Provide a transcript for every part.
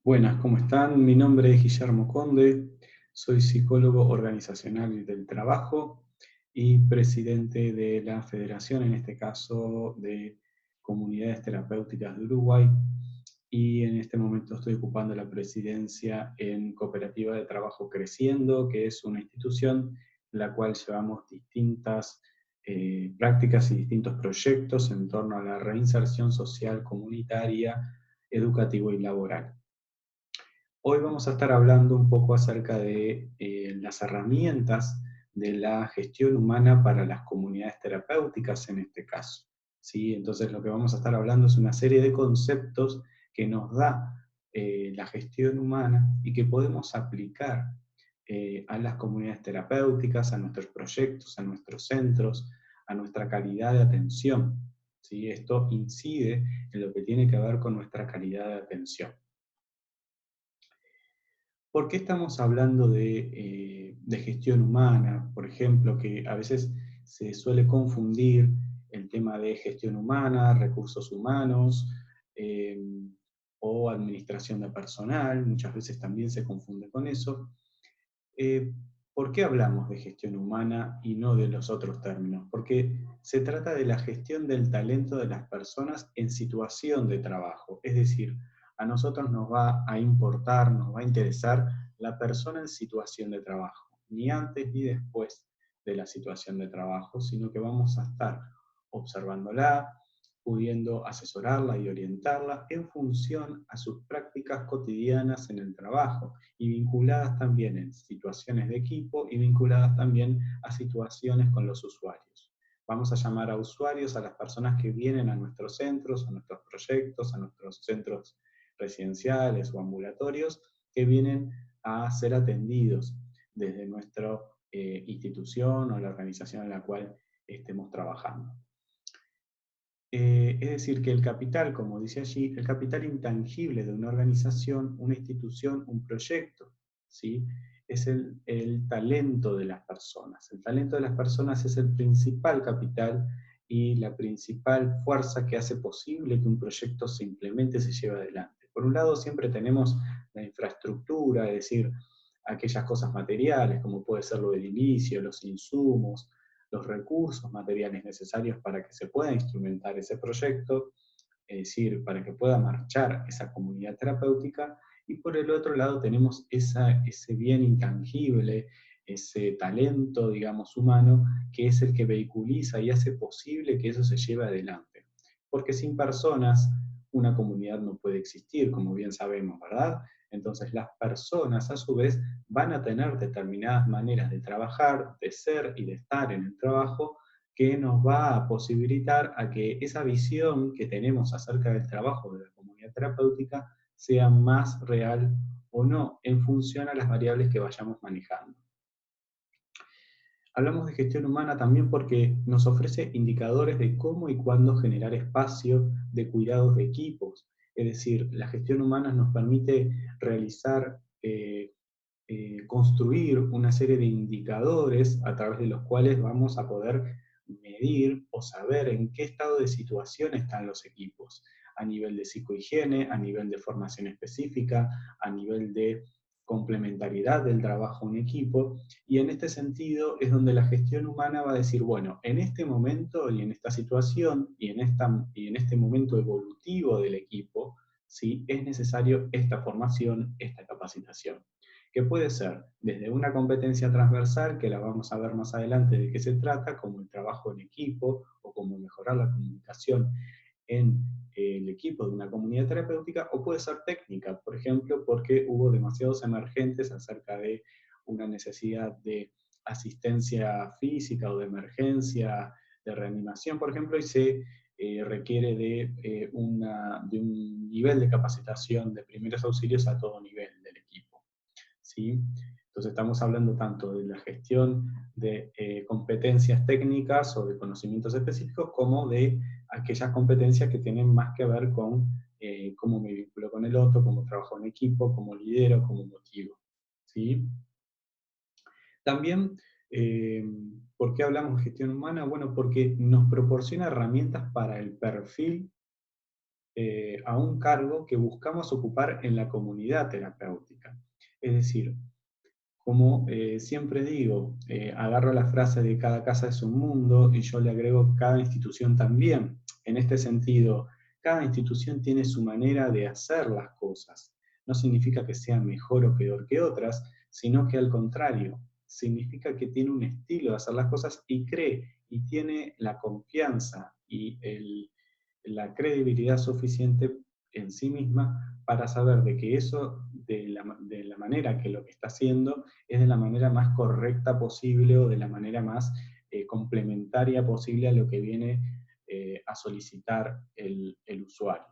Buenas, ¿cómo están? Mi nombre es Guillermo Conde, soy psicólogo organizacional y del trabajo y presidente de la Federación, en este caso, de Comunidades Terapéuticas de Uruguay, y en este momento estoy ocupando la presidencia en Cooperativa de Trabajo Creciendo, que es una institución en la cual llevamos distintas prácticas y distintos proyectos en torno a la reinserción social, comunitaria, educativa y laboral. Hoy vamos a estar hablando un poco acerca de las herramientas de la gestión humana para las comunidades terapéuticas en este caso. ¿Sí? Entonces lo que vamos a estar hablando es una serie de conceptos que nos da la gestión humana y que podemos aplicar a las comunidades terapéuticas, a nuestros proyectos, a nuestros centros, a nuestra calidad de atención. ¿Sí? Esto incide en lo que tiene que ver con nuestra calidad de atención. ¿Por qué estamos hablando de gestión humana? Por ejemplo, que a veces se suele confundir el tema de gestión humana, recursos humanos eh, o administración de personal, muchas veces también se confunde con eso. Eh, ¿Por qué hablamos de gestión humana y no de los otros términos? Porque se trata de la gestión del talento de las personas en situación de trabajo. Es decir, a nosotros nos va a importar, nos va a interesar la persona en situación de trabajo, ni antes ni después de la situación de trabajo, sino que vamos a estar observándola, pudiendo asesorarla y orientarla en función a sus prácticas cotidianas en el trabajo y vinculadas también en situaciones de equipo y vinculadas también a situaciones con los usuarios. Vamos a llamar a usuarios a las personas que vienen a nuestros centros, a nuestros proyectos, a nuestros centros residenciales o ambulatorios, que vienen a ser atendidos desde nuestra institución o la organización en la cual estemos trabajando. Es decir, que el capital, como dice allí, el capital intangible de una organización, una institución, un proyecto, ¿sí? Es el talento de las personas. El talento de las personas es el principal capital y la principal fuerza que hace posible que un proyecto se implemente, se lleve adelante. Por un lado, siempre tenemos la infraestructura, es decir, aquellas cosas materiales, como puede ser lo del inicio, los insumos, los recursos materiales necesarios para que se pueda instrumentar ese proyecto, es decir, para que pueda marchar esa comunidad terapéutica, y por el otro lado tenemos ese bien intangible, ese talento, digamos, humano, que es el que vehiculiza y hace posible que eso se lleve adelante. Porque sin personas, una comunidad no puede existir, como bien sabemos, ¿verdad? Entonces las personas, a su vez, van a tener determinadas maneras de trabajar, de ser y de estar en el trabajo, que nos va a posibilitar a que esa visión que tenemos acerca del trabajo de la comunidad terapéutica sea más real o no, en función a las variables que vayamos manejando. Hablamos de gestión humana también porque nos ofrece indicadores de cómo y cuándo generar espacio de cuidados de equipos. Es decir, la gestión humana nos permite realizar construir una serie de indicadores a través de los cuales vamos a poder medir o saber en qué estado de situación están los equipos, a nivel de psicohigiene, a nivel de formación específica, a nivel de complementariedad del trabajo en equipo, y en este sentido es donde la gestión humana va a decir, bueno, en este momento y en esta situación y en este momento evolutivo del equipo, ¿sí? Es necesario esta formación, esta capacitación, que puede ser desde una competencia transversal, que la vamos a ver más adelante de qué se trata, como el trabajo en equipo o como mejorar la comunicación en el equipo de una comunidad terapéutica, o puede ser técnica, por ejemplo, porque hubo demasiados emergentes acerca de una necesidad de asistencia física o de emergencia, de reanimación, por ejemplo, y se requiere de un nivel de capacitación de primeros auxilios a todo nivel del equipo. ¿Sí? Entonces estamos hablando tanto de la gestión de competencias técnicas o de conocimientos específicos, como de aquellas competencias que tienen más que ver con cómo me vinculo con el otro, cómo trabajo en equipo, cómo lidero, cómo motivo. ¿Sí? También, eh, ¿por qué hablamos de gestión humana? Bueno, porque nos proporciona herramientas para el perfil a un cargo que buscamos ocupar en la comunidad terapéutica. Es decir, como siempre digo, agarro la frase de cada casa es un mundo y yo le agrego cada institución también. En este sentido, cada institución tiene su manera de hacer las cosas. No significa que sea mejor o peor que otras, sino que al contrario, significa que tiene un estilo de hacer las cosas y cree y tiene la confianza y la credibilidad suficiente en sí misma para saber de que eso, de la manera que lo que está haciendo, es de la manera más correcta posible o de la manera más complementaria posible a lo que viene a solicitar el usuario.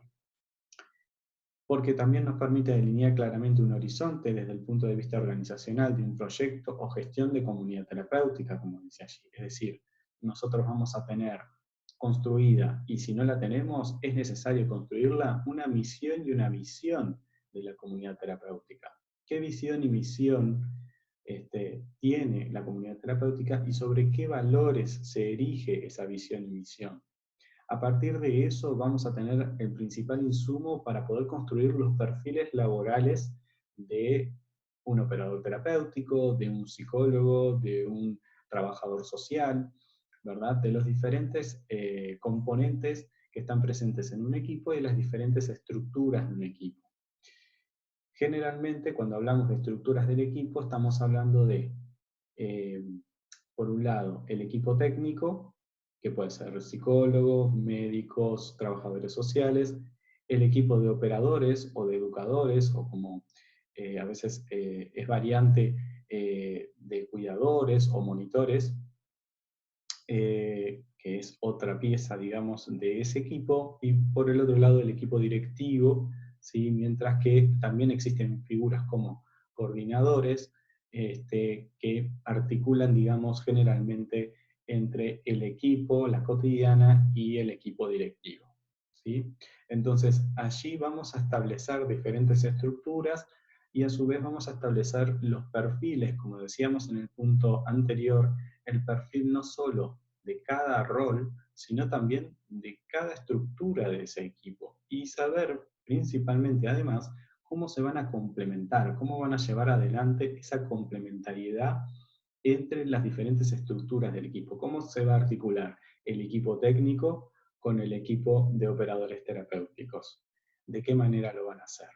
Porque también nos permite delinear claramente un horizonte desde el punto de vista organizacional de un proyecto o gestión de comunidad terapéutica, como dice allí. Es decir, nosotros vamos a tener construida, y si no la tenemos, es necesario construirla, una misión y una visión de la comunidad terapéutica. ¿Qué visión y misión tiene la comunidad terapéutica y sobre qué valores se erige esa visión y misión? A partir de eso vamos a tener el principal insumo para poder construir los perfiles laborales de un operador terapéutico, de un psicólogo, de un trabajador social, ¿verdad? De los diferentes componentes que están presentes en un equipo y de las diferentes estructuras de un equipo. Generalmente, cuando hablamos de estructuras del equipo, estamos hablando de, eh, por un lado, el equipo técnico, que puede ser psicólogos, médicos, trabajadores sociales, el equipo de operadores o de educadores, o como a veces es variante de cuidadores o monitores, que es otra pieza, digamos, de ese equipo, y por el otro lado el equipo directivo, ¿sí? Mientras que también existen figuras como coordinadores, que articulan, digamos, generalmente entre el equipo, la cotidiana y el equipo directivo, ¿sí? Entonces, allí vamos a establecer diferentes estructuras y a su vez vamos a establecer los perfiles, como decíamos en el punto anterior, el perfil no solo de cada rol, sino también de cada estructura de ese equipo. Y saber principalmente, además, cómo se van a complementar, cómo van a llevar adelante esa complementariedad entre las diferentes estructuras del equipo, cómo se va a articular el equipo técnico con el equipo de operadores terapéuticos, de qué manera lo van a hacer.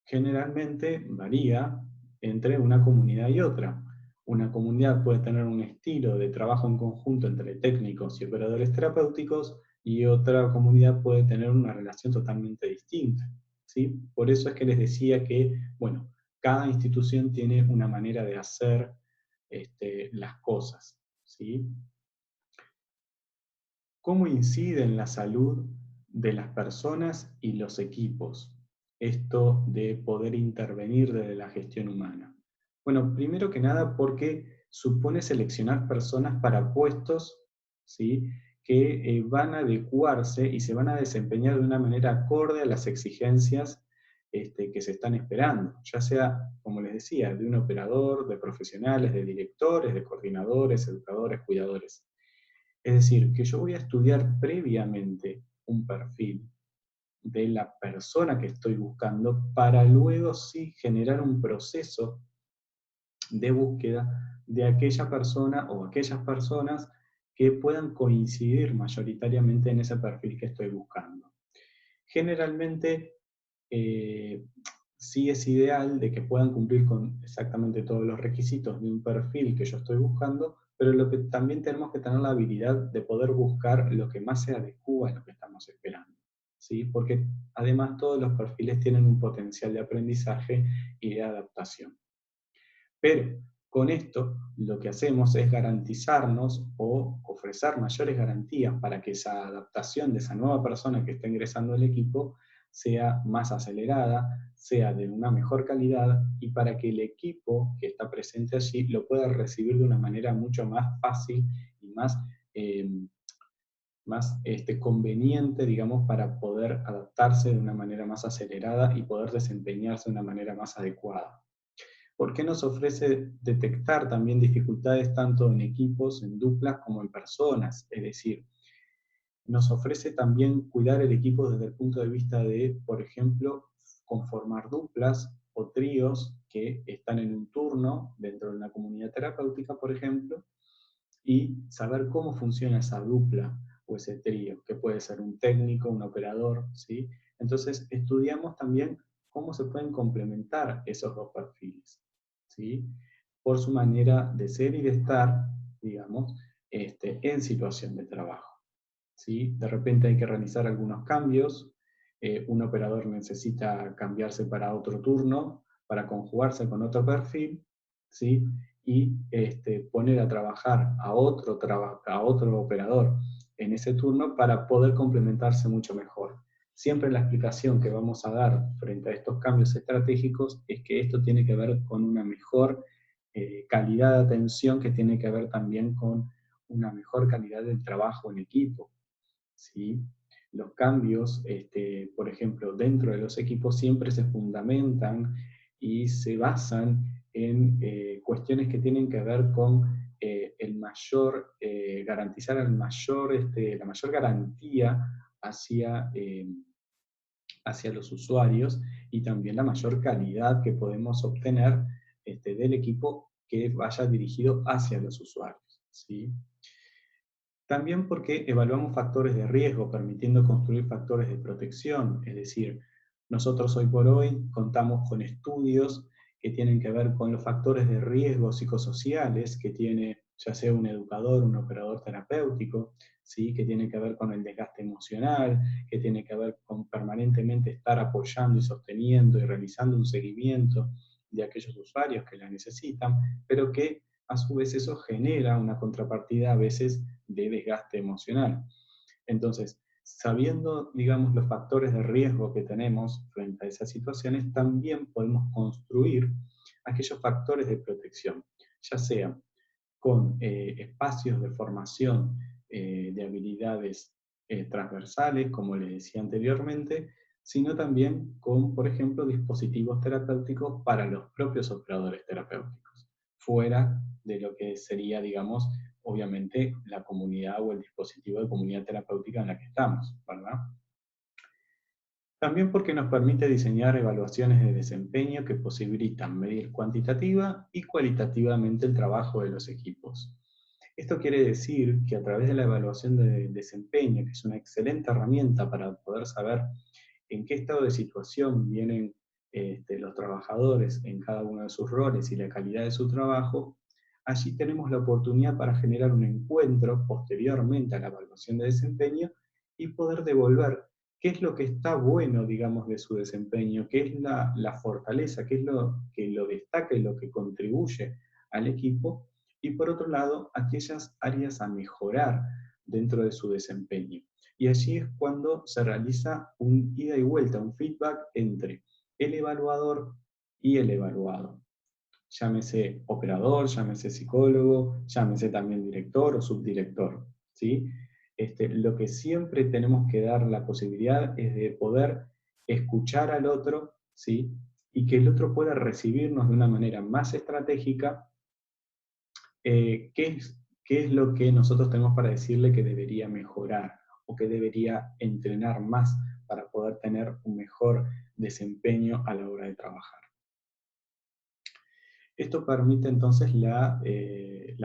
Generalmente varía entre una comunidad y otra. Una comunidad puede tener un estilo de trabajo en conjunto entre técnicos y operadores terapéuticos y otra comunidad puede tener una relación totalmente distinta, ¿sí? Por eso es que les decía que, bueno, cada institución tiene una manera de hacer las cosas, ¿sí? ¿Cómo incide en la salud de las personas y los equipos esto de poder intervenir desde la gestión humana? Bueno, primero que nada porque supone seleccionar personas para puestos, ¿sí? Que van a adecuarse y se van a desempeñar de una manera acorde a las exigencias que se están esperando, ya sea, como les decía, de un operador, de profesionales, de directores, de coordinadores, educadores, cuidadores. Es decir, que yo voy a estudiar previamente un perfil de la persona que estoy buscando para luego sí generar un proceso de búsqueda de aquella persona o aquellas personas que puedan coincidir mayoritariamente en ese perfil que estoy buscando. Generalmente, eh, sí es ideal de que puedan cumplir con exactamente todos los requisitos de un perfil que yo estoy buscando, pero lo que también tenemos que tener la habilidad de poder buscar lo que más se adecua a lo que estamos esperando, ¿sí? Porque además todos los perfiles tienen un potencial de aprendizaje y de adaptación. Pero con esto lo que hacemos es garantizarnos o ofrecer mayores garantías para que esa adaptación de esa nueva persona que está ingresando al equipo sea más acelerada, sea de una mejor calidad y para que el equipo que está presente allí lo pueda recibir de una manera mucho más fácil y eh, más conveniente, digamos, para poder adaptarse de una manera más acelerada y poder desempeñarse de una manera más adecuada. ¿Por qué nos ofrece detectar también dificultades tanto en equipos, en duplas, como en personas? Es decir, Nos ofrece también cuidar el equipo desde el punto de vista de, por ejemplo, conformar duplas o tríos que están en un turno dentro de una comunidad terapéutica, por ejemplo, y saber cómo funciona esa dupla o ese trío, que puede ser un técnico, un operador, ¿sí? Entonces, estudiamos también cómo se pueden complementar esos dos perfiles, ¿sí? Por su manera de ser y de estar, digamos, en situación de trabajo. ¿Sí? De repente hay que realizar algunos cambios, un operador necesita cambiarse para otro turno, para conjugarse con otro perfil, ¿sí? Y poner a trabajar a otro operador en ese turno para poder complementarse mucho mejor. Siempre la explicación que vamos a dar frente a estos cambios estratégicos es que esto tiene que ver con una mejor calidad de atención, que tiene que ver también con una mejor calidad del trabajo en equipo. ¿Sí? Los cambios, por ejemplo, dentro de los equipos siempre se fundamentan y se basan en cuestiones que tienen que ver con garantizar la mayor garantía hacia, hacia los usuarios y también la mayor calidad que podemos obtener del equipo que vaya dirigido hacia los usuarios. ¿Sí? También porque evaluamos factores de riesgo, permitiendo construir factores de protección. Es decir, nosotros hoy por hoy contamos con estudios que tienen que ver con los factores de riesgo psicosociales que tiene ya sea un educador, un operador terapéutico, ¿sí? Que tiene que ver con el desgaste emocional, que tiene que ver con permanentemente estar apoyando y sosteniendo y realizando un seguimiento de aquellos usuarios que la necesitan, pero que a su vez eso genera una contrapartida a veces de desgaste emocional. Entonces, sabiendo, digamos, los factores de riesgo que tenemos frente a esas situaciones, también podemos construir aquellos factores de protección, ya sea con espacios de formación de habilidades transversales, como les decía anteriormente, sino también con, por ejemplo, dispositivos terapéuticos para los propios operadores terapéuticos, fuera de lo que sería, digamos, obviamente la comunidad o el dispositivo de comunidad terapéutica en la que estamos, ¿verdad? También porque nos permite diseñar evaluaciones de desempeño que posibilitan medir cuantitativa y cualitativamente el trabajo de los equipos. Esto quiere decir que a través de la evaluación de desempeño, que es una excelente herramienta para poder saber en qué estado de situación vienen los trabajadores en cada uno de sus roles y la calidad de su trabajo, allí tenemos la oportunidad para generar un encuentro posteriormente a la evaluación de desempeño y poder devolver qué es lo que está bueno, digamos, de su desempeño, qué es la fortaleza, qué es lo que lo destaca y lo que contribuye al equipo, y por otro lado, aquellas áreas a mejorar dentro de su desempeño. Y allí es cuando se realiza un ida y vuelta, un feedback entre el evaluador y el evaluado. Llámese operador, llámese psicólogo, llámese también director o subdirector, ¿sí? Lo que siempre tenemos que dar la posibilidad es de poder escuchar al otro, ¿sí? Y que el otro pueda recibirnos de una manera más estratégica qué es lo que nosotros tenemos para decirle que debería mejorar o que debería entrenar más para poder tener un mejor desempeño a la hora de trabajar. Esto permite entonces la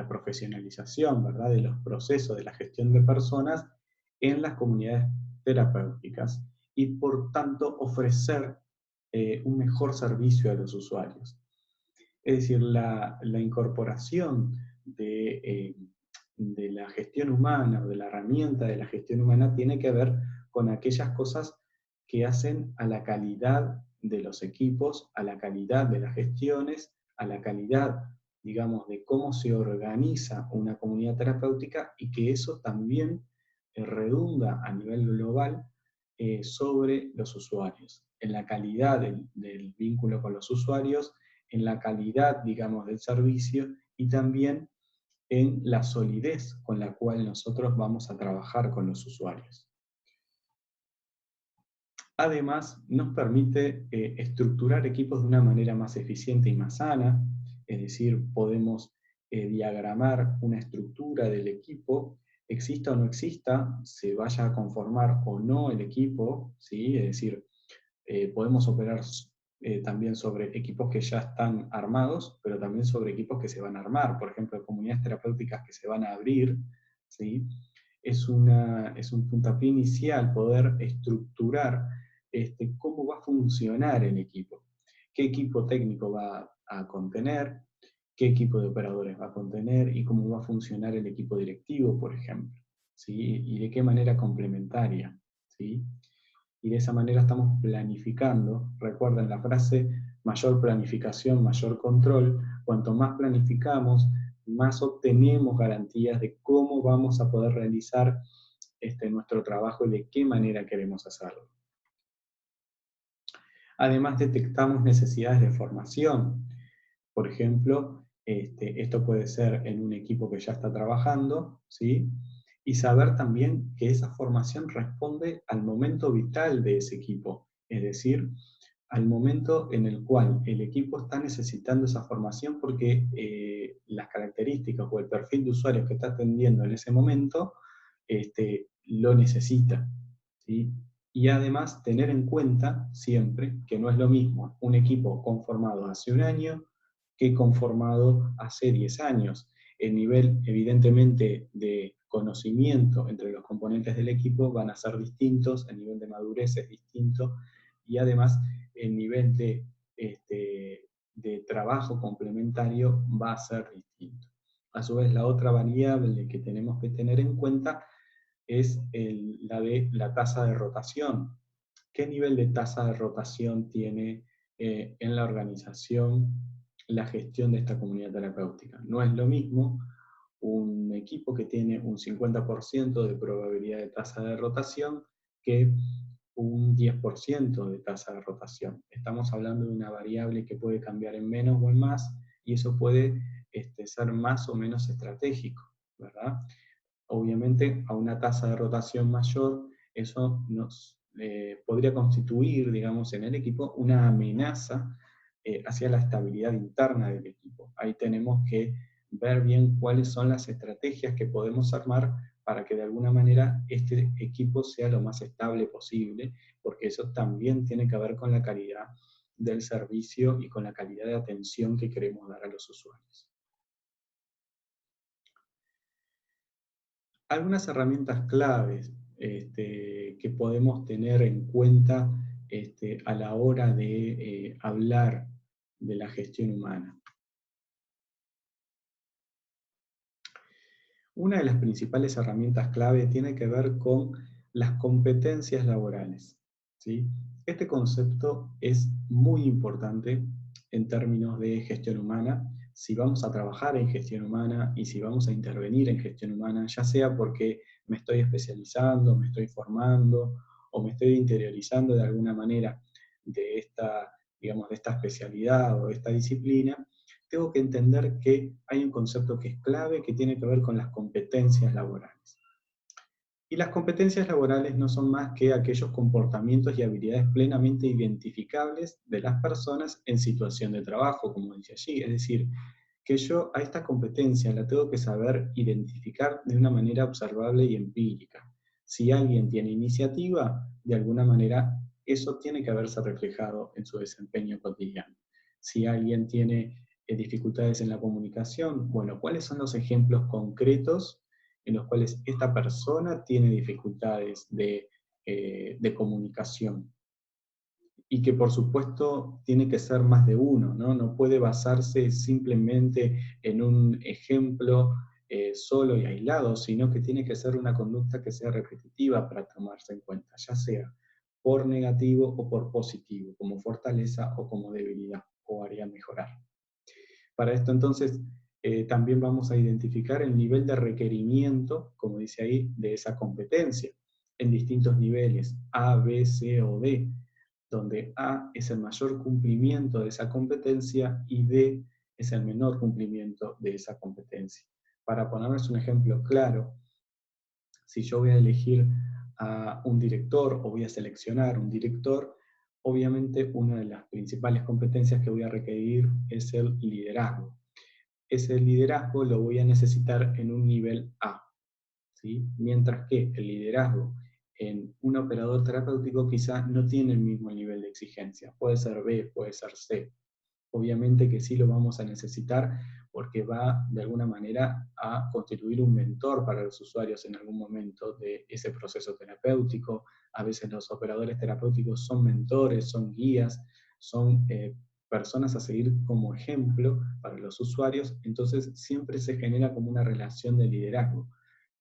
profesionalización, ¿verdad?, de los procesos de la gestión de personas en las comunidades terapéuticas y por tanto ofrecer un mejor servicio a los usuarios. Es decir, la incorporación de la gestión humana o de la herramienta de la gestión humana tiene que ver con aquellas cosas que hacen a la calidad de los equipos, a la calidad de las gestiones, a la calidad, digamos, de cómo se organiza una comunidad terapéutica, y que eso también redunda a nivel global sobre los usuarios, en la calidad del vínculo con los usuarios, en la calidad, digamos, del servicio y también en la solidez con la cual nosotros vamos a trabajar con los usuarios. Además, nos permite estructurar equipos de una manera más eficiente y más sana, es decir, podemos diagramar una estructura del equipo exista o no exista, se vaya a conformar o no el equipo, ¿sí? Es decir, podemos operar también sobre equipos que ya están armados, pero también sobre equipos que se van a armar, por ejemplo, comunidades terapéuticas que se van a abrir, ¿sí? Es un puntapié inicial poder estructurar cómo va a funcionar el equipo, qué equipo técnico va a contener, qué equipo de operadores va a contener y cómo va a funcionar el equipo directivo, por ejemplo, ¿sí? Y de qué manera complementaria, ¿sí? Y de esa manera estamos planificando. Recuerden la frase, mayor planificación, mayor control. Cuanto más planificamos, más obtenemos garantías de cómo vamos a poder realizar nuestro trabajo y de qué manera queremos hacerlo. Además, detectamos necesidades de formación. Por ejemplo, esto puede ser en un equipo que ya está trabajando, ¿sí? Y saber también que esa formación responde al momento vital de ese equipo, es decir, al momento en el cual el equipo está necesitando esa formación porque las características o el perfil de usuarios que está atendiendo en ese momento lo necesita, ¿sí? Y además tener en cuenta siempre que no es lo mismo un equipo conformado hace un año que conformado hace 10 años. El nivel, evidentemente, de conocimiento entre los componentes del equipo van a ser distintos, el nivel de madurez es distinto, y además el nivel de trabajo complementario va a ser distinto. A su vez, la otra variable que tenemos que tener en cuenta es la de la tasa de rotación. ¿Qué nivel de tasa de rotación tiene en la organización la gestión de esta comunidad terapéutica? No es lo mismo un equipo que tiene un 50% de probabilidad de tasa de rotación que un 10% de tasa de rotación. Estamos hablando de una variable que puede cambiar en menos o en más, y eso puede ser más o menos estratégico, ¿verdad? Obviamente, a una tasa de rotación mayor, eso nos podría constituir, digamos, en el equipo una amenaza hacia la estabilidad interna del equipo. Ahí tenemos que ver bien cuáles son las estrategias que podemos armar para que de alguna manera este equipo sea lo más estable posible, porque eso también tiene que ver con la calidad del servicio y con la calidad de atención que queremos dar a los usuarios. Algunas herramientas claves que podemos tener en cuenta a la hora de hablar de la gestión humana. Una de las principales herramientas clave tiene que ver con las competencias laborales, ¿sí? Este concepto es muy importante en términos de gestión humana. Si vamos a trabajar en gestión humana y si vamos a intervenir en gestión humana, ya sea porque me estoy especializando, me estoy formando o me estoy interiorizando de alguna manera de esta, digamos, de esta especialidad o de esta disciplina, tengo que entender que hay un concepto que es clave que tiene que ver con las competencias laborales. Y las competencias laborales no son más que aquellos comportamientos y habilidades plenamente identificables de las personas en situación de trabajo, como dice allí. Es decir, que yo a esta competencia la tengo que saber identificar de una manera observable y empírica. Si alguien tiene iniciativa, de alguna manera eso tiene que haberse reflejado en su desempeño cotidiano. Si alguien tiene dificultades en la comunicación, bueno, ¿cuáles son los ejemplos concretos en los cuales esta persona tiene dificultades de comunicación? Y que por supuesto tiene que ser más de uno, ¿no? No puede basarse simplemente en un ejemplo solo y aislado, sino que tiene que ser una conducta que sea repetitiva para tomarse en cuenta, ya sea por negativo o por positivo, como fortaleza o como debilidad o área a mejorar. Para esto entonces también vamos a identificar el nivel de requerimiento, como dice ahí, de esa competencia, en distintos niveles, A, B, C o D, donde A es el mayor cumplimiento de esa competencia y D es el menor cumplimiento de esa competencia. Para ponerles un ejemplo claro, si yo voy a elegir a un director o voy a seleccionar un director, obviamente una de las principales competencias que voy a requerir es el liderazgo. Ese liderazgo lo voy a necesitar en un nivel A. ¿sí? Mientras que el liderazgo en un operador terapéutico quizás no tiene el mismo nivel de exigencia. Puede ser B, puede ser C. Obviamente que sí lo vamos a necesitar porque va de alguna manera a constituir un mentor para los usuarios en algún momento de ese proceso terapéutico. A veces los operadores terapéuticos son mentores, son guías, son personas a seguir como ejemplo para los usuarios, entonces siempre se genera como una relación de liderazgo,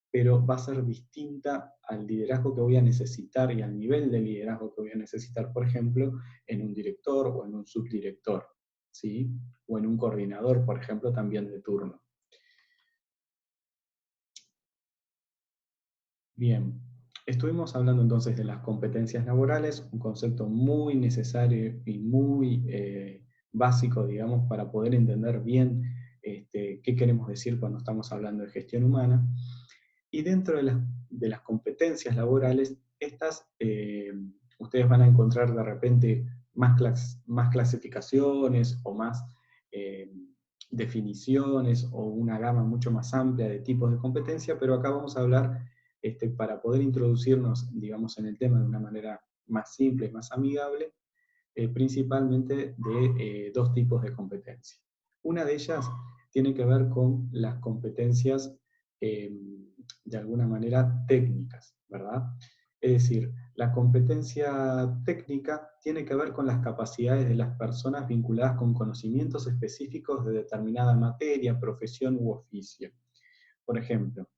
pero va a ser distinta al liderazgo que voy a necesitar y al nivel de liderazgo que voy a necesitar, por ejemplo, en un director o en un subdirector, ¿sí? O en un coordinador, por ejemplo, también de turno. Bien, estuvimos hablando entonces de las competencias laborales, un concepto muy necesario y muy básico, digamos, para poder entender bien qué queremos decir cuando estamos hablando de gestión humana. Y dentro de las competencias laborales, estas ustedes van a encontrar de repente más clasificaciones o más eh, definiciones o una gama mucho más amplia de tipos de competencia, pero acá vamos a hablar, para poder introducirnos, digamos, en el tema de una manera más simple, más amigable, principalmente de dos tipos de competencia. Una de ellas tiene que ver con las competencias eh, de alguna manera técnicas, ¿verdad? Es decir, la competencia técnica tiene que ver con las capacidades de las personas vinculadas con conocimientos específicos de determinada materia, profesión u oficio. Por ejemplo,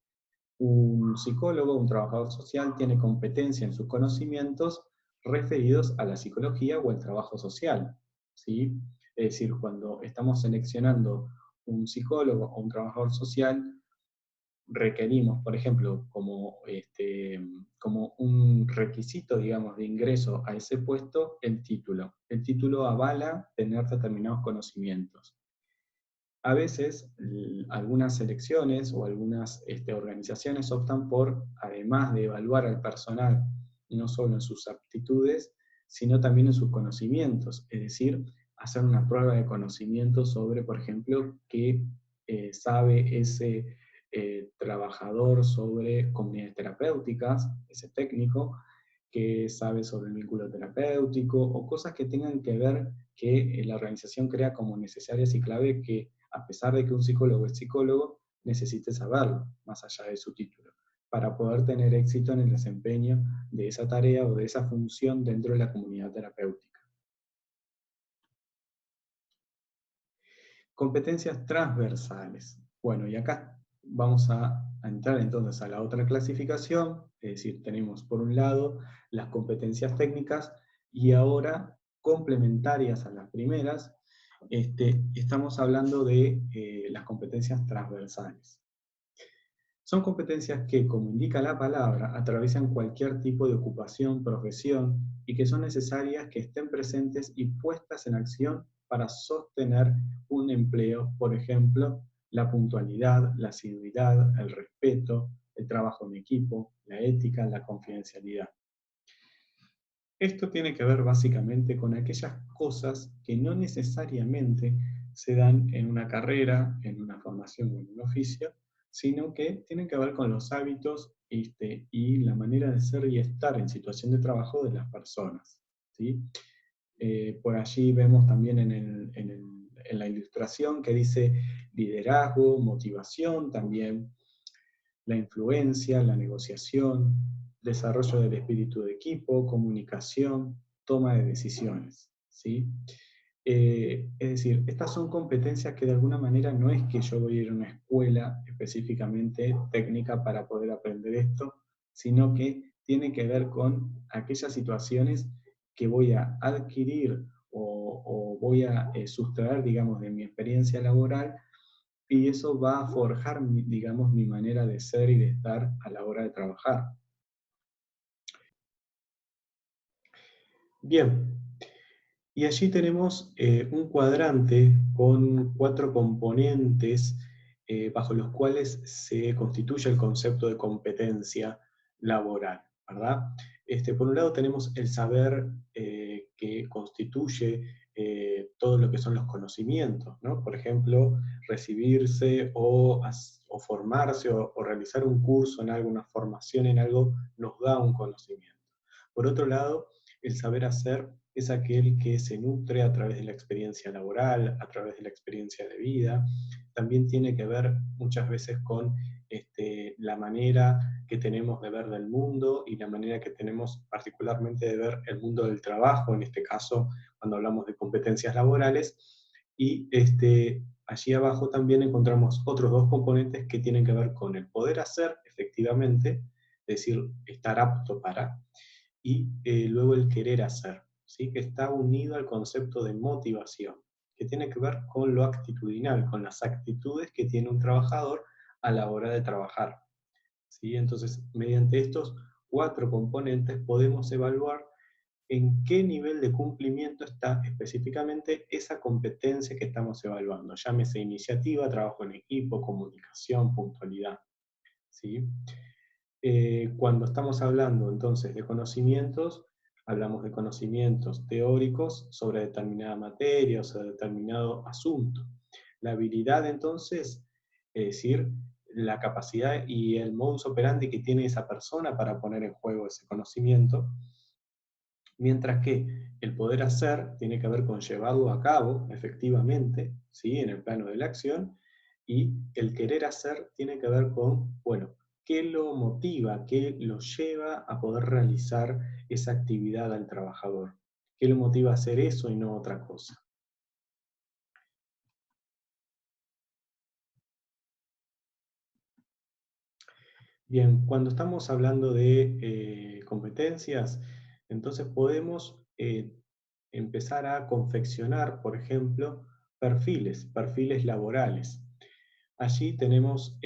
un psicólogo, un trabajador social, tiene competencia en sus conocimientos referidos a la psicología o al trabajo social, ¿sí? Es decir, cuando estamos seleccionando un psicólogo o un trabajador social, requerimos, por ejemplo, como un requisito, digamos, de ingreso a ese puesto, el título. El título avala tener determinados conocimientos. A veces, algunas selecciones o algunas organizaciones optan por, además de evaluar al personal, no solo en sus aptitudes, sino también en sus conocimientos, es decir, hacer una prueba de conocimiento sobre, por ejemplo, qué sabe ese trabajador sobre comunidades terapéuticas, ese técnico, qué sabe sobre el vínculo terapéutico, o cosas que tengan que ver que la organización crea como necesarias y clave que, a pesar de que un psicólogo es psicólogo, necesite saberlo, más allá de su título, para poder tener éxito en el desempeño de esa tarea o de esa función dentro de la comunidad terapéutica. Competencias transversales. Bueno, y acá vamos a entrar entonces a la otra clasificación, es decir, tenemos por un lado las competencias técnicas y ahora complementarias a las primeras, estamos hablando de las competencias transversales. Son competencias que, como indica la palabra, atraviesan cualquier tipo de ocupación, profesión, y que son necesarias que estén presentes y puestas en acción para sostener un empleo, por ejemplo, la puntualidad, la asiduidad, el respeto, el trabajo en equipo, la ética, la confidencialidad. Esto tiene que ver básicamente con aquellas cosas que no necesariamente se dan en una carrera, en una formación o en un oficio, sino que tienen que ver con los hábitos y la manera de ser y estar en situación de trabajo de las personas, ¿sí? Por allí vemos también en la ilustración que dice liderazgo, motivación, también la influencia, la negociación, desarrollo del espíritu de equipo, comunicación, toma de decisiones, ¿sí? Es decir, estas son competencias que de alguna manera no es que yo voy a ir a una escuela específicamente técnica para poder aprender esto, sino que tiene que ver con aquellas situaciones que voy a adquirir o voy a sustraer, digamos, de mi experiencia laboral, y eso va a forjar, digamos, mi manera de ser y de estar a la hora de trabajar. Bien, y allí tenemos un cuadrante con 4 componentes bajo los cuales se constituye el concepto de competencia laboral, ¿verdad? Por un lado tenemos el saber que constituye todo lo que son los conocimientos, ¿no? Por ejemplo, recibirse o formarse o realizar un curso en algo, una formación en algo, nos da un conocimiento. Por otro lado, el saber hacer es aquel que se nutre a través de la experiencia laboral, a través de la experiencia de vida. También tiene que ver muchas veces con la manera que tenemos de ver del mundo y la manera que tenemos particularmente de ver el mundo del trabajo, en este caso cuando hablamos de competencias laborales. Y allí abajo también encontramos otros dos componentes que tienen que ver con el poder hacer efectivamente, es decir, estar apto para, y luego el querer hacer, ¿sí? Que está unido al concepto de motivación, que tiene que ver con lo actitudinal, con las actitudes que tiene un trabajador a la hora de trabajar, ¿sí? Entonces, mediante estos cuatro componentes podemos evaluar en qué nivel de cumplimiento está específicamente esa competencia que estamos evaluando, llámese iniciativa, trabajo en equipo, comunicación, puntualidad, ¿sí? Cuando estamos hablando entonces de conocimientos, hablamos de conocimientos teóricos sobre determinada materia o sobre determinado asunto. La habilidad entonces, es decir, la capacidad y el modus operandi que tiene esa persona para poner en juego ese conocimiento, mientras que el poder hacer tiene que ver con llevarlo a cabo efectivamente, ¿sí? En el plano de la acción, y el querer hacer tiene que ver con, bueno, qué lo motiva, qué lo lleva a poder realizar esa actividad al trabajador, qué lo motiva a hacer eso y no otra cosa. Bien, cuando estamos hablando de competencias, entonces podemos empezar a confeccionar, por ejemplo, perfiles laborales. Allí tenemos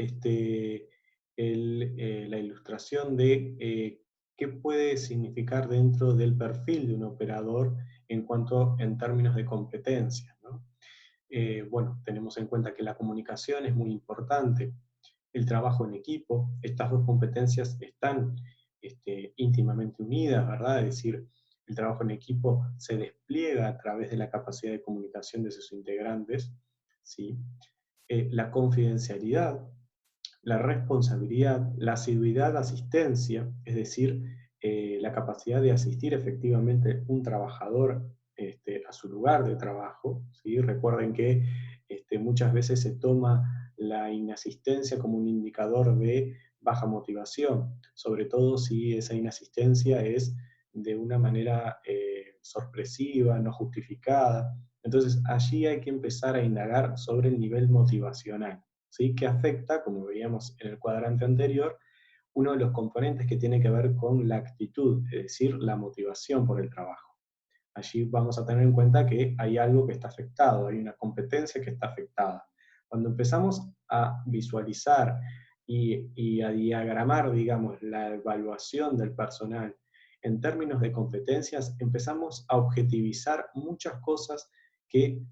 la ilustración de qué puede significar dentro del perfil de un operador en términos de competencias, ¿no? Bueno, tenemos en cuenta que la comunicación es muy importante, el trabajo en equipo, estas dos competencias están íntimamente unidas, ¿verdad? Es decir, el trabajo en equipo se despliega a través de la capacidad de comunicación de sus integrantes, ¿sí? La confidencialidad, la responsabilidad, la asiduidad, asistencia, es decir, la capacidad de asistir efectivamente un trabajador a su lugar de trabajo, ¿sí? Recuerden que muchas veces se toma la inasistencia como un indicador de baja motivación, sobre todo si esa inasistencia es de una manera sorpresiva, no justificada. Entonces allí hay que empezar a indagar sobre el nivel motivacional, ¿sí? Que afecta, como veíamos en el cuadrante anterior, uno de los componentes que tiene que ver con la actitud, es decir, la motivación por el trabajo. Allí vamos a tener en cuenta que hay algo que está afectado, hay una competencia que está afectada. Cuando empezamos a visualizar y a diagramar, digamos, la evaluación del personal en términos de competencias, empezamos a objetivizar muchas cosas que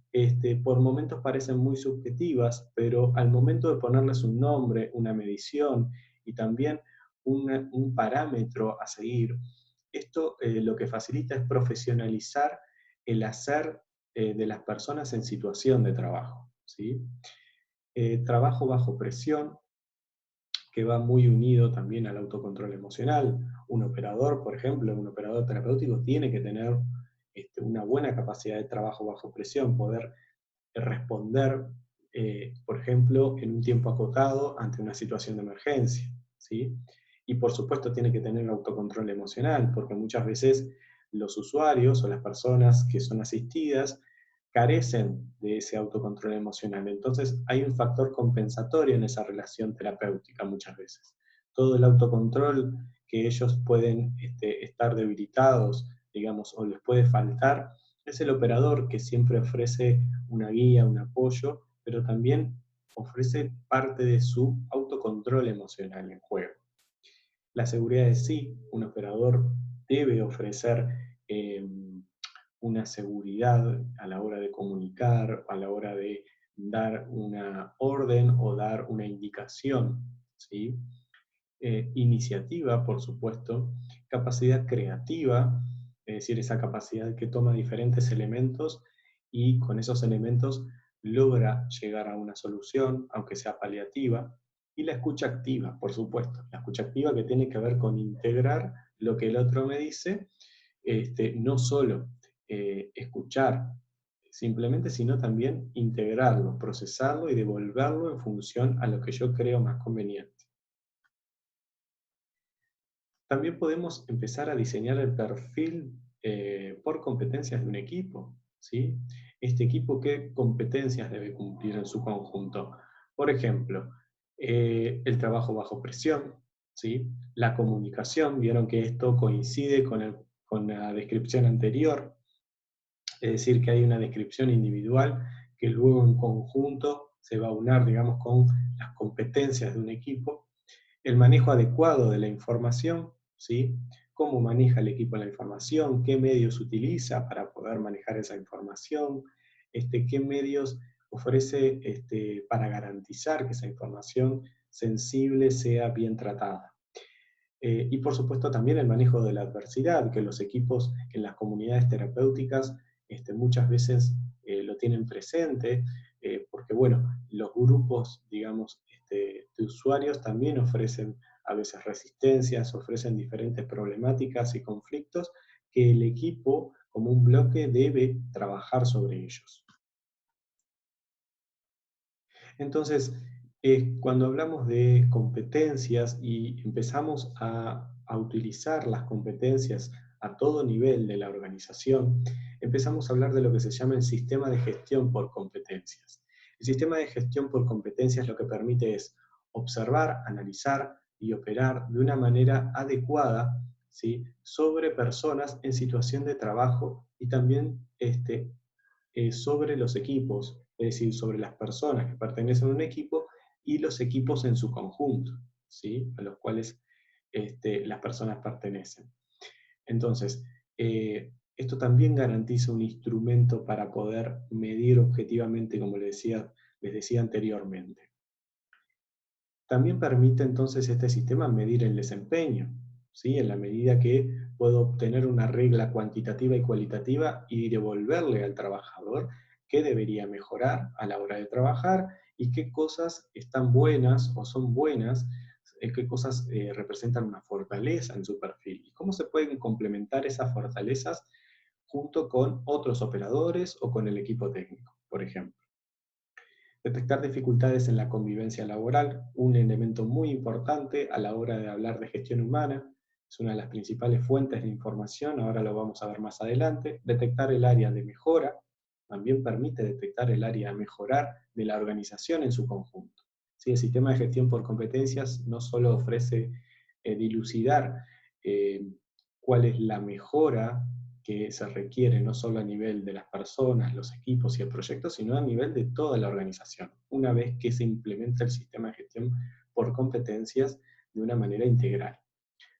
por momentos parecen muy subjetivas, pero al momento de ponerles un nombre, una medición y también un parámetro a seguir, esto lo que facilita es profesionalizar el hacer de las personas en situación de trabajo, ¿sí? Trabajo bajo presión, que va muy unido también al autocontrol emocional. Un operador, por ejemplo, un operador terapéutico tiene que tener una buena capacidad de trabajo bajo presión, poder responder, por ejemplo, en un tiempo acotado ante una situación de emergencia, ¿sí? Y por supuesto tiene que tener autocontrol emocional, porque muchas veces los usuarios o las personas que son asistidas carecen de ese autocontrol emocional. Entonces hay un factor compensatorio en esa relación terapéutica muchas veces. Todo el autocontrol que ellos pueden estar debilitados, digamos, o les puede faltar, es el operador que siempre ofrece una guía, un apoyo, pero también ofrece parte de su autocontrol emocional en juego. La seguridad de sí, un operador debe ofrecer eh, una seguridad a la hora de comunicar, a la hora de dar una orden o dar una indicación, ¿sí? Iniciativa, por supuesto, capacidad creativa, es decir, esa capacidad que toma diferentes elementos y con esos elementos logra llegar a una solución, aunque sea paliativa. Y la escucha activa, por supuesto. La escucha activa que tiene que ver con integrar lo que el otro me dice, no solo escuchar simplemente, sino también integrarlo, procesarlo y devolverlo en función a lo que yo creo más conveniente. También podemos empezar a diseñar el perfil por competencias de un equipo, ¿sí? Este equipo, ¿qué competencias debe cumplir en su conjunto? Por ejemplo, el trabajo bajo presión, ¿sí? La comunicación, vieron que esto coincide con la descripción anterior, es decir, que hay una descripción individual que luego en conjunto se va a unir, digamos, con las competencias de un equipo. El manejo adecuado de la información, ¿sí? Cómo maneja el equipo la información, qué medios utiliza para poder manejar esa información, qué medios ofrece para garantizar que esa información sensible sea bien tratada. Y por supuesto también el manejo de la adversidad, que los equipos en las comunidades terapéuticas muchas veces lo tienen presente, porque bueno, los grupos, digamos, de usuarios también ofrecen a veces resistencias, ofrecen diferentes problemáticas y conflictos que el equipo como un bloque debe trabajar sobre ellos. Entonces, cuando hablamos de competencias y empezamos a utilizar las competencias a todo nivel de la organización, empezamos a hablar de lo que se llama el sistema de gestión por competencias. El sistema de gestión por competencias lo que permite es observar, analizar y operar de una manera adecuada, ¿sí?, sobre personas en situación de trabajo y también sobre los equipos, es decir, sobre las personas que pertenecen a un equipo y los equipos en su conjunto, ¿sí?, a los cuales las personas pertenecen. Entonces, esto también garantiza un instrumento para poder medir objetivamente, como les decía anteriormente. También permite entonces este sistema medir el desempeño, ¿sí? En la medida que puedo obtener una regla cuantitativa y cualitativa y devolverle al trabajador qué debería mejorar a la hora de trabajar y qué cosas están buenas o son buenas, qué cosas representan una fortaleza en su perfil y cómo se pueden complementar esas fortalezas junto con otros operadores o con el equipo técnico, por ejemplo. Detectar dificultades en la convivencia laboral, un elemento muy importante a la hora de hablar de gestión humana, es una de las principales fuentes de información, ahora lo vamos a ver más adelante. Detectar el área de mejora, también permite detectar el área a mejorar de la organización en su conjunto. ¿Sí? El sistema de gestión por competencias no solo ofrece dilucidar eh, cuál es la mejora que se requiere no solo a nivel de las personas, los equipos y el proyecto, sino a nivel de toda la organización, una vez que se implementa el sistema de gestión por competencias de una manera integral.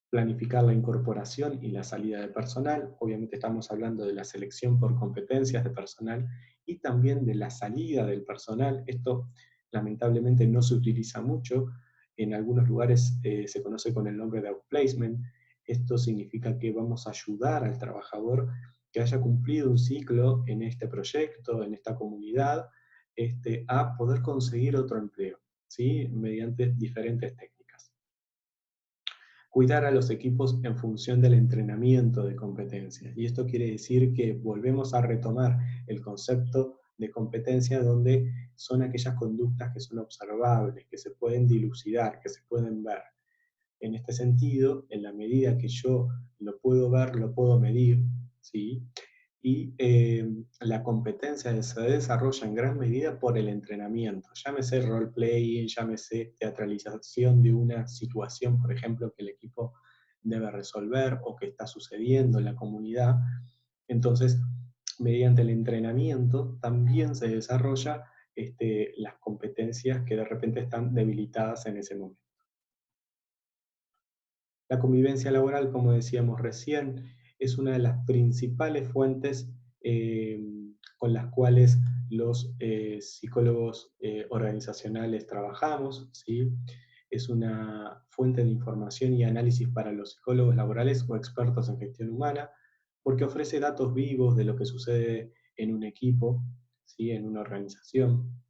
Planificar la incorporación y la salida de personal, obviamente estamos hablando de la selección por competencias de personal y también de la salida del personal. Esto lamentablemente no se utiliza mucho, en algunos lugares se conoce con el nombre de outplacement. Esto significa que vamos a ayudar al trabajador que haya cumplido un ciclo en este proyecto, en esta comunidad, a poder conseguir otro empleo, ¿sí?, mediante diferentes técnicas. Cuidar a los equipos en función del entrenamiento de competencias. Y esto quiere decir que volvemos a retomar el concepto de competencia donde son aquellas conductas que son observables, que se pueden dilucidar, que se pueden ver. En este sentido, en la medida que yo lo puedo ver, lo puedo medir, ¿sí? Y la competencia se desarrolla en gran medida por el entrenamiento. Llámese role-playing, llámese teatralización de una situación, por ejemplo, que el equipo debe resolver o que está sucediendo en la comunidad. Entonces, mediante el entrenamiento también se desarrolla las competencias que de repente están debilitadas en ese momento. La convivencia laboral, como decíamos recién, es una de las principales fuentes eh, con las cuales los psicólogos organizacionales trabajamos, ¿sí? Es una fuente de información y análisis para los psicólogos laborales o expertos en gestión humana, porque ofrece datos vivos de lo que sucede en un equipo, ¿sí? En una organización,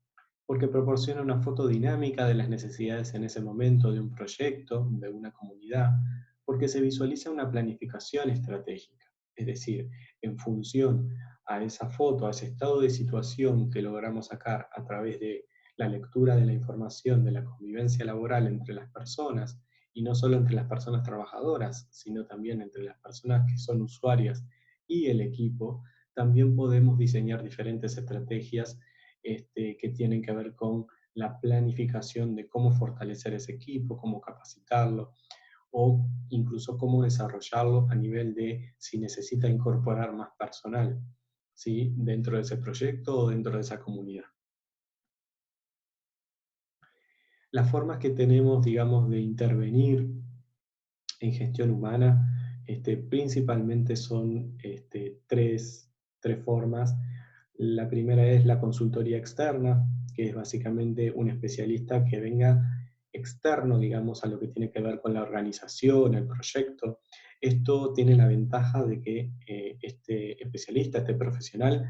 porque proporciona una foto dinámica de las necesidades en ese momento de un proyecto, de una comunidad, porque se visualiza una planificación estratégica, es decir, en función a esa foto, a ese estado de situación que logramos sacar a través de la lectura de la información de la convivencia laboral entre las personas, y no solo entre las personas trabajadoras, sino también entre las personas que son usuarias y el equipo, también podemos diseñar diferentes estrategias que tienen que ver con la planificación de cómo fortalecer ese equipo, cómo capacitarlo, o incluso cómo desarrollarlo a nivel de si necesita incorporar más personal, ¿sí? Dentro de ese proyecto o dentro de esa comunidad. Las formas que tenemos, digamos, de intervenir en gestión humana, principalmente son tres formas. La primera es la consultoría externa, que es básicamente un especialista que venga externo, digamos, a lo que tiene que ver con la organización, el proyecto. Esto tiene la ventaja de que este especialista, este profesional,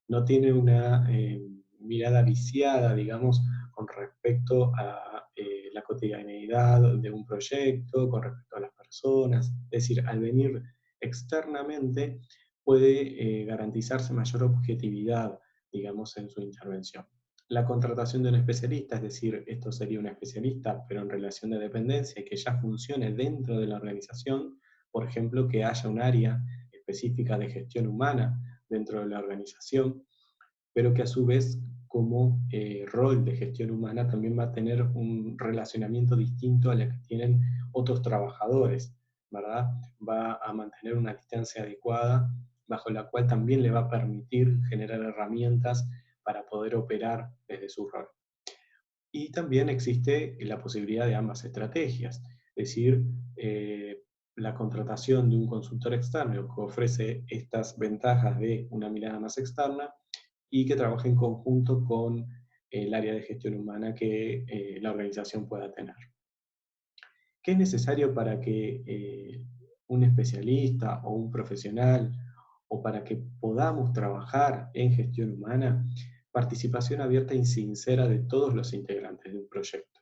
no tiene una mirada viciada, digamos, con respecto a la cotidianeidad de un proyecto, con respecto a las personas. Es decir, al venir externamente puede garantizarse mayor objetividad, digamos, en su intervención. La contratación de un especialista, es decir, esto sería un especialista, pero en relación de dependencia y que ya funcione dentro de la organización, por ejemplo, que haya un área específica de gestión humana dentro de la organización, pero que a su vez como rol de gestión humana también va a tener un relacionamiento distinto a la que tienen otros trabajadores, ¿verdad? Va a mantener una distancia adecuada bajo la cual también le va a permitir generar herramientas para poder operar desde su rol. Y también existe la posibilidad de ambas estrategias, es decir, la contratación de un consultor externo que ofrece estas ventajas de una mirada más externa y que trabaje en conjunto con el área de gestión humana que la organización pueda tener. ¿Qué es necesario para que un especialista o un profesional o para que podamos trabajar en gestión humana? Participación abierta y sincera de todos los integrantes de un proyecto.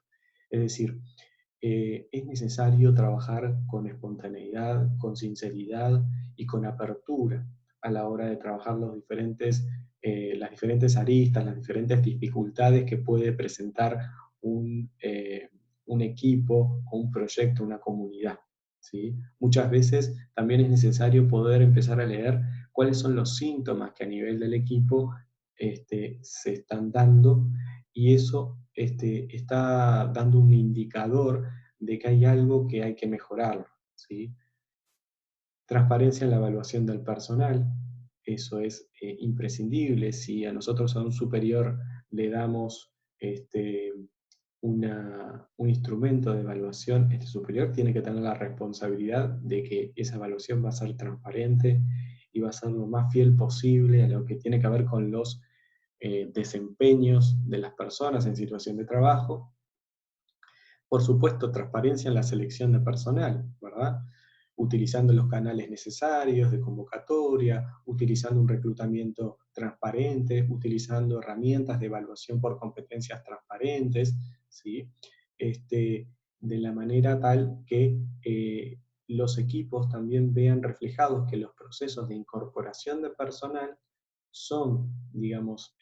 Es decir, es necesario trabajar con espontaneidad, con sinceridad y con apertura a la hora de trabajar las diferentes aristas, las diferentes dificultades que puede presentar un, eh, un equipo, un proyecto, una comunidad. ¿Sí? Muchas veces también es necesario poder empezar a leer cuáles son los síntomas que a nivel del equipo se están dando, y eso está dando un indicador de que hay algo que hay que mejorar, ¿sí? Transparencia en la evaluación del personal, eso es imprescindible. Si a nosotros, a un superior, le damos un instrumento de evaluación, este superior tiene que tener la responsabilidad de que esa evaluación va a ser transparente y va a ser lo más fiel posible a lo que tiene que ver con los desempeños de las personas en situación de trabajo. Por supuesto, transparencia en la selección de personal, ¿verdad? Utilizando los canales necesarios de convocatoria, utilizando un reclutamiento transparente, utilizando herramientas de evaluación por competencias transparentes, ¿sí? De la manera tal que los equipos también vean reflejados que los procesos de incorporación de personal son, digamos,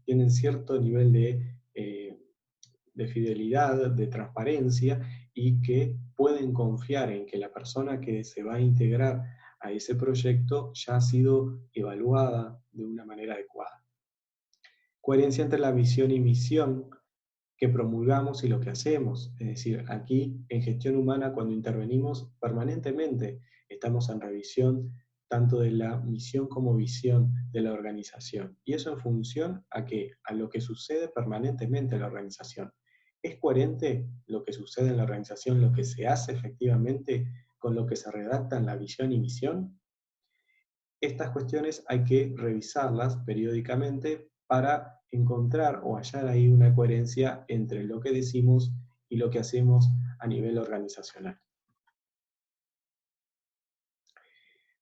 tienen cierto nivel de fidelidad, de transparencia, y que pueden confiar en que la persona que se va a integrar a ese proyecto ya ha sido evaluada de una manera adecuada. Coherencia entre la visión y misión que promulgamos y lo que hacemos. Es decir, aquí en gestión humana, cuando intervenimos permanentemente, estamos en revisión tanto de la misión como visión de la organización. Y eso en función a a lo que sucede permanentemente en la organización. ¿Es coherente lo que sucede en la organización, lo que se hace efectivamente con lo que se redacta en la visión y misión? Estas cuestiones hay que revisarlas periódicamente para encontrar o hallar ahí una coherencia entre lo que decimos y lo que hacemos a nivel organizacional.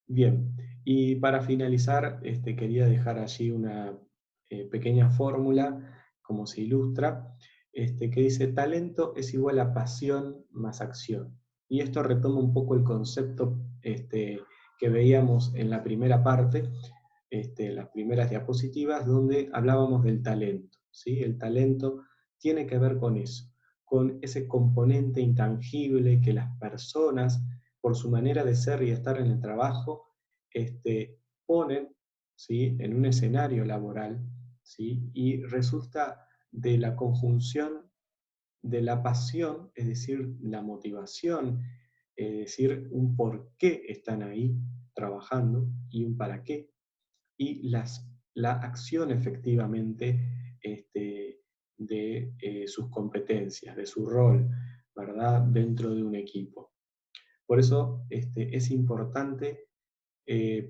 Bien, Y para finalizar, quería dejar allí una pequeña fórmula, como se ilustra, que dice: talento es igual a pasión más acción. Y esto retoma un poco el concepto que veíamos en la primera parte, las primeras diapositivas, donde hablábamos del talento, ¿sí? El talento tiene que ver con eso, con ese componente intangible que las personas, por su manera de ser y estar en el trabajo, ponen, ¿sí?, en un escenario laboral, ¿sí?, y resulta de la conjunción de la pasión, es decir, la motivación, es decir, un por qué están ahí trabajando y un para qué, y la acción efectivamente de sus competencias, de su rol, ¿verdad?, dentro de un equipo. Por eso es importante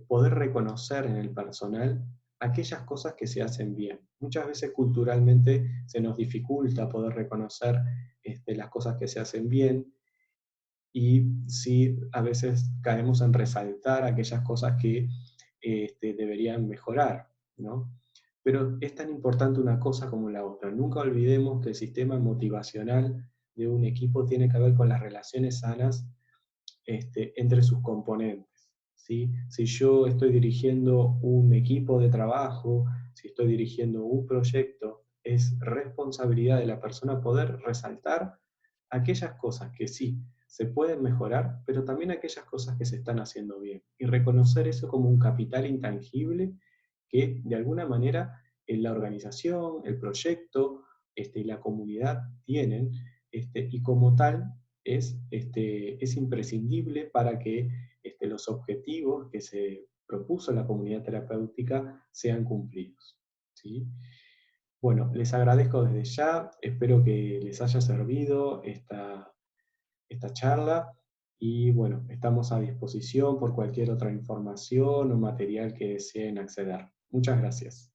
poder reconocer en el personal aquellas cosas que se hacen bien. Muchas veces culturalmente se nos dificulta poder reconocer las cosas que se hacen bien, y sí, a veces caemos en resaltar aquellas cosas que deberían mejorar, ¿no? Pero es tan importante una cosa como la otra. Nunca olvidemos que el sistema motivacional de un equipo tiene que ver con las relaciones sanas entre sus componentes, ¿sí? Si yo estoy dirigiendo un equipo de trabajo, si estoy dirigiendo un proyecto, es responsabilidad de la persona poder resaltar aquellas cosas que sí se pueden mejorar, pero también aquellas cosas que se están haciendo bien. Y reconocer eso como un capital intangible que de alguna manera en la organización, el proyecto y la comunidad tienen, y como tal es imprescindible para que los objetivos que se propuso la comunidad terapéutica sean cumplidos, ¿sí? Bueno, les agradezco desde ya, espero que les haya servido esta charla, y bueno, estamos a disposición por cualquier otra información o material que deseen acceder. Muchas gracias.